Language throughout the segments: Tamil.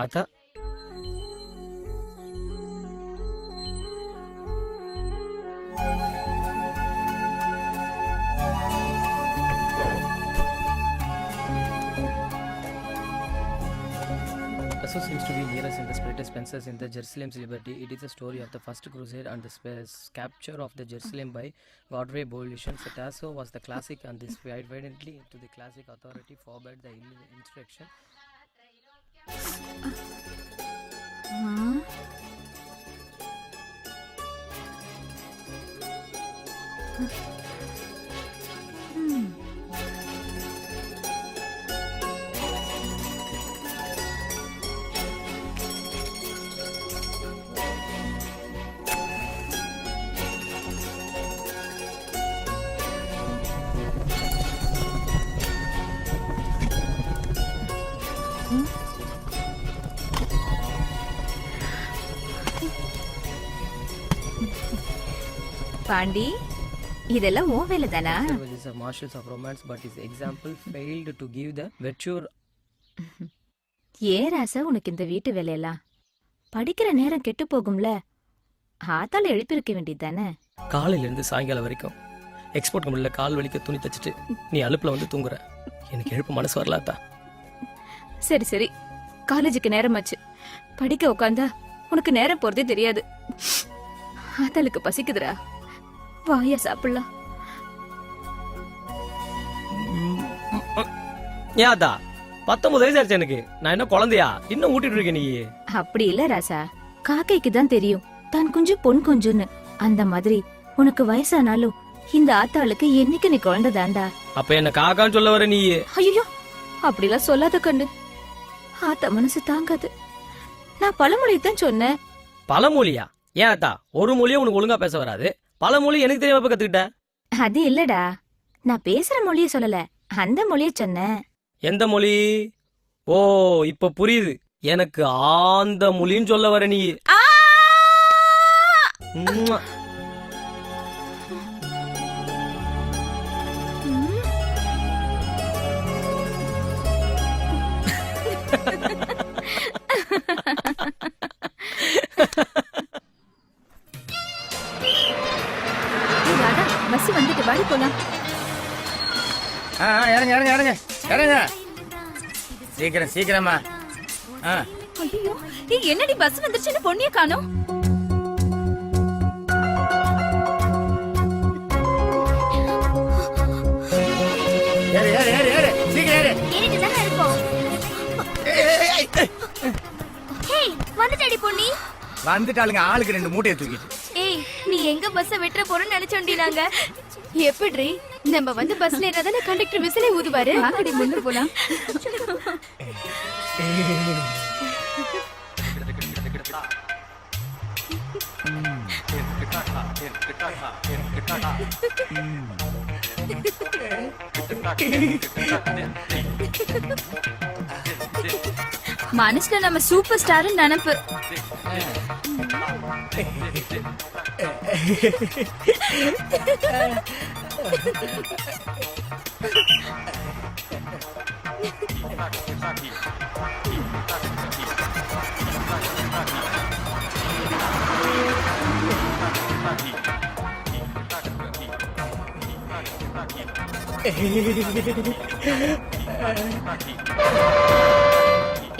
அதான் seems to be nearest in the Spiritus Spencers in the Jerusalem's liberty. It is a story of the first crusade and the capture of the Jerusalem by Godfrey Bolution. Tasso was the classic and this evidently to the classic authority forbade the insurrection. Pandi, இதெல்லாம் ஓ வேலை தானா? Is a marshals of romance, but his example failed to give the virtue. ஏ ராசா, உனக்கு இந்த வீட்டு வேலையெல்லாம் படிக்கிற நேரம் கெட்டு போகும்ல. ஆத்தால எழுப்பிருக்க வேண்டியது தானே? காலையில இருந்து சாயங்காலம் வரைக்கும் எக்ஸ்போர்ட் கம்பெனில கால் வலிக்க துணி தச்சுட்டு நீ அலுப்புல வந்து தூங்குற. எனக்கு எழுப்ப மனசு வரலாத்தா. சரி சரி, காலேஜுக்கு நேரமாச்சு. படிக்க உட்காந்தா உனக்கு நேரம் போறதே தெரியாது. ஆத்தாளுக்கு பசிக்குதுரா, வாயா சாப்பிடலாம். ஏதா 19 வயசு ஆச்சு எனக்கு. நான் என்ன குழந்தையா? இன்னும் ஊட்டிட்டு இருக்கேன் நீ. அப்படி இல்ல ராசா, காக்கைக்கு தான் தெரியும் தான் கொஞ்சம் பொன் கொஞ்சம்னு. அந்த மாதிரி உனக்கு வயசானாலும் இந்த ஆத்தாளுக்கு என்னைக்கு நீ குழந்தை தாண்டா. அப்ப என்ன காக்கான்னு சொல்ல வர நீ? ஐயோ, அப்படிலாம் சொல்லாத கண்ணு. ஆத்தா மனசு தாங்காது. நான் பழமொழியத்தான் சொன்னேன். பழமொழியா? ஏன் அத்தா, ஒரு மொழியும் உனக்கு ஒழுங்கா பேச வராது. பழமொழி எனக்கு தெரியாம கத்துக்கிட்ட. அது இல்லடா, நான் பேசுற மொழிய சொல்லல, அந்த மொழிய சொன்னேன். எந்த மொழி? ஓ, இப்ப புரியுது. எனக்கு ஆந்த மொழின்னு சொல்ல வர நீ. பஸ் வந்துட்டு வாடி போலாம். இறங்க இறங்க இறங்க இறங்க, சீக்கிரம் சீக்கிரமா. ஐயோ, என்னடி பஸ் வந்துருச்சுன்னு பொண்ணிய காணோம். ஏறு ஏறு ஏறு ஏறு, சீக்கிரம் ஏறு. ஏறிட்டு தானே இருக்கோம். ஹேய், வந்துட்டடி பொன்னி. வந்துட்டாளுங்க, ஆளுக்கு 2 மூட்டையை தூக்கிட்டு. ஏய், நீ எங்க பஸ்ஸ வெட்ற போறன்னு நினைச்சோண்டி நாங்க. எப்படிரி நம்ம வந்து பஸ்ல ஏறதானே கண்டக்டர் விசிலே ஊதுவாரு. வாங்கடி முன்ன போலாம். மனசுல நம்ம சூப்பர் ஸ்டார் நினைப்பு.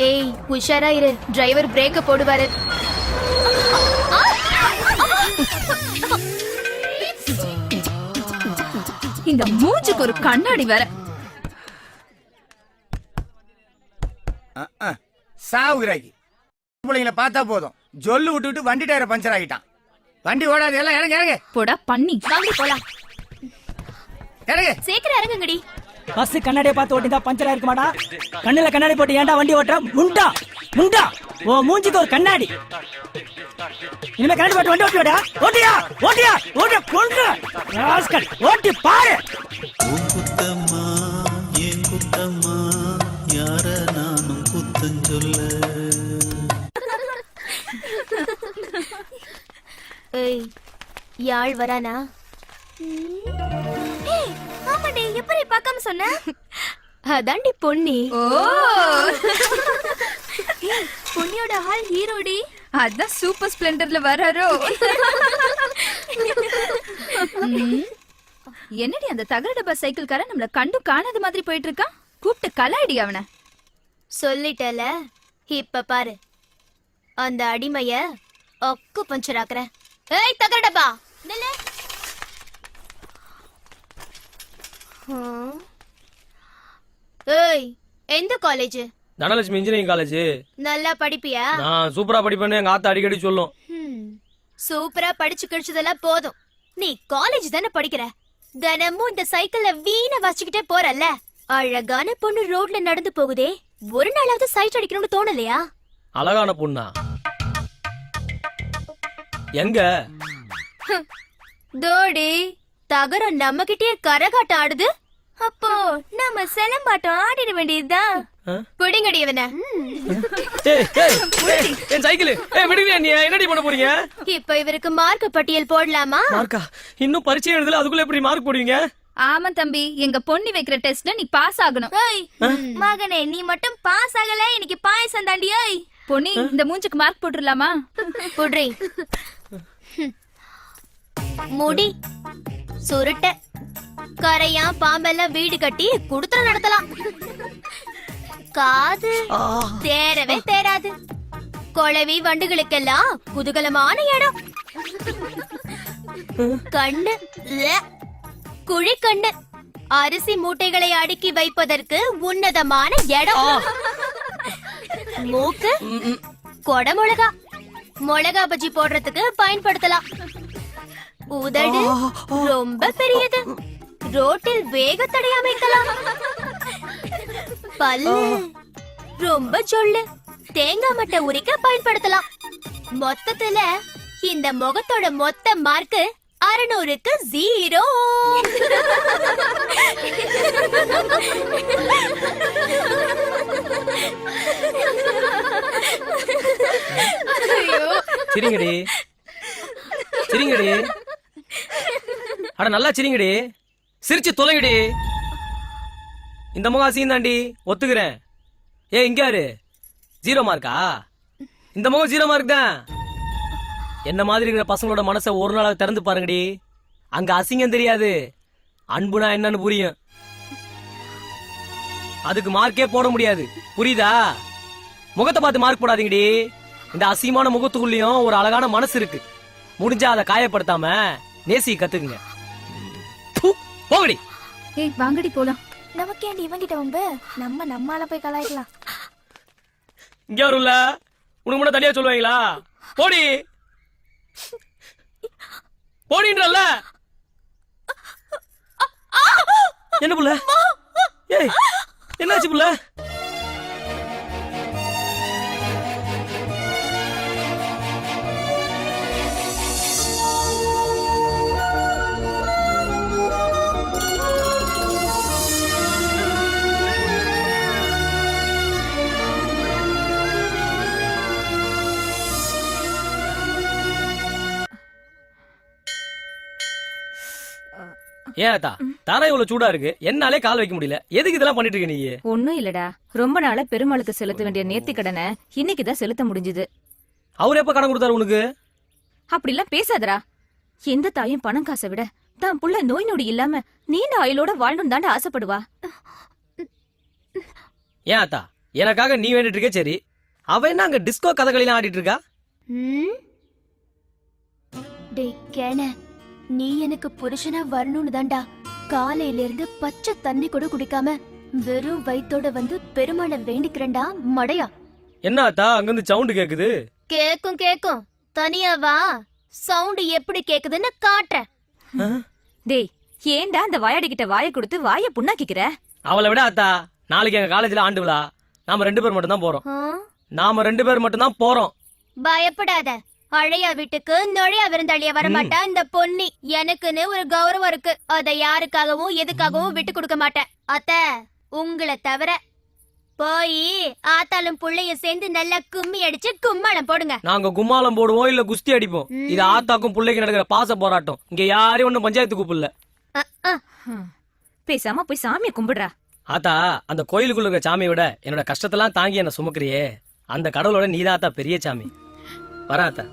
ஏய், உஷாரா இரு, டிரைவர் பிரேக்க போடுவாரு. இந்த மூஞ்சுக்கு ஒரு கண்ணாடி வேற. சாவுகிறாக்கி பிள்ளைங்களை பார்த்தா போதும், ஜொல்லு விட்டுவிட்டு வண்டி டயரை பஞ்சர் ஆகிட்டான். வண்டி ஓடாது, எல்லாம் இறங்க இறங்க. போடா பண்ணி. வாங்கி போலாம். இறங்க சீக்கிரம் இறங்குங்கடி. பஸ் கண்ணாடியை பார்த்து ஓட்டிந்தா பஞ்சரா இருக்குமாடா? கண்ணுல கண்ணாடி போட்டு ஏன்டா வண்டி ஓட்டுற? முண்டா முண்டா, ஓ மூஞ்சிக்கு ஒரு கண்ணாடி. இனிமே கண்ணாடி போட்டு வண்டி ஓட்டியா? ஓட்டியா ஓட்டியா ஓட்ட கொண்டு ராஸ்கல் ஓட்டி பாரு. குத்தம்மா ஏன் குத்தம்மா, யார நானும் குத்தம் சொல்ல. ஏய், யாழ் வரானா? ஆமாடி, எப்படி பார்க்காம சொன்ன? அதான்டி பொன்னி. ஓ பொன்னியோட ஆள் ஹீரோடி. அதான் சூப்பர் ஸ்ப்ளெண்டர்ல வராரோ. என்னடி அந்த தகர டப்பா சைக்கிள்காரன் நம்மள கண்டு காணாத மாதிரி போயிட்டு இருக்கான். கூப்பிட்டு கலாய்டி அவனை. சொல்லிட்டல, இப்ப பாரு அந்த அடிமைய ஒக்கு பஞ்சர் ஆக்குறேன். ஏய் தகரடப்பா நில்லு. ஏய் எந்த காலேஜ்? Dhanalakshmi engineering college. நல்லா படிப்பியா? நான் சூப்பரா படிப்பேன்னு எங்க ஆத்தா அடிக்கடி சொல்லும். சூப்பரா படிச்சு கிழிச்சதெல்லாம் போதும். நீ காலேஜ் தானே படிக்கிற. தினமும் இந்த சைக்கிள்ல வீண வச்சுக்கிட்டே போறல்ல. அழகான பொண்ணு ரோட்ல நடந்து போகுதே, ஒரு நாளாவது சைட் அடிக்கணும்னு தோணலையா? அழகான பொண்ணா? எங்க? தோடி தகரம் நம்ம கிட்டே கரகாட்டம் ஆடுது. அப்போ நம்ம செலம்பாட்டம் ஆடிட வேண்டியதுதான். புடிங்கடி இவனை. என் சைக்கிள் விடுவியா? நீ என்னடி பண்ண போறீங்க? இப்ப இவருக்கு மார்க் பட்டியல் போடலாமா? மார்க்கா? இன்னும் பரீட்சை எழுதல, அதுக்குள்ள எப்படி மார்க் போடுவீங்க? ஆமா தம்பி, எங்க பொண்ணு வைக்கிற டெஸ்ட்ல நீ பாஸ் ஆகணும். மகனே நீ மட்டும் பாஸ் ஆகல, இன்னைக்கு பாயசம் தாண்டி. பொன்னி, இந்த மூஞ்சுக்கு மார்க் போட்டுடலாமா? புடுறி. முடி சுருட்ட கரையா பாம்பெல்லாம் வீடு கட்டி குடுத்தன நடத்தலாம். காது தேரவே தேராது. கொளவி வண்டுகளுக்கெல்லாம் குதூகலமான இடம். கண்ணு குழி கண்ணு அரிசி மூட்டைகளை அடுக்கி வைப்பதற்கு உன்னதமான இடம். மூக்கு கொடமிளகா மிளகா பஜ்ஜி போடுறதுக்கு பயன்படுத்தலாம். உதடு ரொம்ப பெரியது, ரோட்டில் வேக தடை அமைக்கலாம். பல்லு ரொம்ப சொல்லு, தேங்காய் மட்டை உரிக்க பயன்படுத்தலாம். மொத்தத்துல இந்த முகத்தோட மொத்த மார்க்கு 600க்கு 0. சிரிங்கடி சிரிங்கடி, அட நல்லா சிரிங்கடி, சிரிச்சு தொலைங்கடி. இந்த முகம் தாண்டி ஒத்துக்கிறேன். இங்காரு 0 மார்க்கா? இந்த முகம் 0 மார்க் தான். என்ன மாதிரி இருக்கிற பசங்களோட மனசை ஒரு நாளாக திறந்து பாருங்கடி. அங்க அசிங்கம் தெரியாது, அன்புனா என்னன்னு புரியும். அதுக்கு மார்க்கே போட முடியாது, புரியுதா? முகத்தை பார்த்து மார்க் போடாதீங்கடி. இந்த அசிங்கமான முகத்துக்குள்ளயும் ஒரு அழகான மனசு இருக்கு. முடிஞ்சா அதை காயப்படுத்தாம நேசி கத்துக்குங்க. போகடி. ஏய் வாங்கடி போலாம். நமக்கு ஏன் இவங்கிட்ட வம்பு? நம்மால போய் கலாய்க்கலாம். இங்க வரும்ல, உனக்கு முன்ன தனியா சொல்லுவாங்களா? போடி போடின்றல்ல. என்ன புள்ள? ஏய் என்னாச்சு புள்ள? ஏன் அத்தா தர இவ்வளவு சூடா இருக்கு, என்னாலே கால் வைக்க முடியல. எதுக்கு இதெல்லாம் பண்ணிட்டு இருக்க நீ? ஒண்ணும் இல்லடா, ரொம்ப நாளா பெருமாளுக்கு செலுத்த வேண்டிய நேர்த்தி கடனை இன்னைக்குதான் செலுத்த முடிஞ்சது. அவர் எப்ப கடன் கொடுத்தாரு உனக்கு? அப்படிலாம் பேசாதடா. எந்த தாயும் பணம் காசை விட தான் புள்ள நோய் நொடி இல்லாம நீண்ட ஆயுளோட வாழணும் தாண்ட ஆசைப்படுவா. ஏன் அத்தா எனக்காக நீ வேண்டிட்டு இருக்க, சரி. அவ என்ன அங்க டிஸ்கோ கதகளிலாம் ஆடிட்டு இருக்கா? டேய் கேன, நீ எனக்கு புருஷனா வரணும்னு தான்டா காலையில இருந்து பச்சை தண்ணி கூட குடிக்காம வெறும் வயித்தோட வந்து பெருமாளை வேண்டிக்கிறேன்டா மடையா. என்ன அத்தா அங்கிருந்து சவுண்ட் கேக்குது? கேக்கும் தனியா வா, சவுண்ட் எப்படி கேக்குதுன்னு காட்டுறேன். டேய் ஏன்டா அந்த வாயாடி கிட்ட வாயை கொடுத்து வாயை புண்ணாக்கிக்கிற? அவளை விட அத்தா, நாளைக்கு எங்க காலேஜ்ல ஆண்டு விழா. நாம 2 பேர் மட்டும் தான் போறோம். நாம 2 பேர் மட்டும் தான் போறோம். பயப்படாத, அழையா வீட்டுக்கு நுழையா விருந்தாளிய வரமாட்டா இந்த பொன்னி. எனக்குன்னு ஒரு கௌரவம் இருக்கு, அதை யாருக்காகவும் எதுக்காகவும் விட்டு கொடுக்க மாட்டேன். அத்த உங்களை தவிர. போய் ஆத்தாலும் புள்ளைய சேர்ந்து நல்லா கும்மி அடிச்சு கும்மாளம் போடுங்க. நாங்க கும்மாளம் போடுவோம், இல்ல குஸ்தி அடிப்போம். இது ஆத்தாக்கும் புள்ளைக்கு நடக்கிற பாச போராட்டம். இங்க யாரையும் ஒண்ணும் பஞ்சாயத்து கூப்பிடல. பேசாம போய் சாமியை கும்பிடுறா. ஆத்தா அந்த கோயிலுக்குள்ள இருக்க சாமியை விட என்னோட கஷ்டத்தெல்லாம் தாங்கி என்ன சுமக்கிறியே, அந்த கடவுளோட நீதாத்தா பெரிய சாமி. வராத்தா.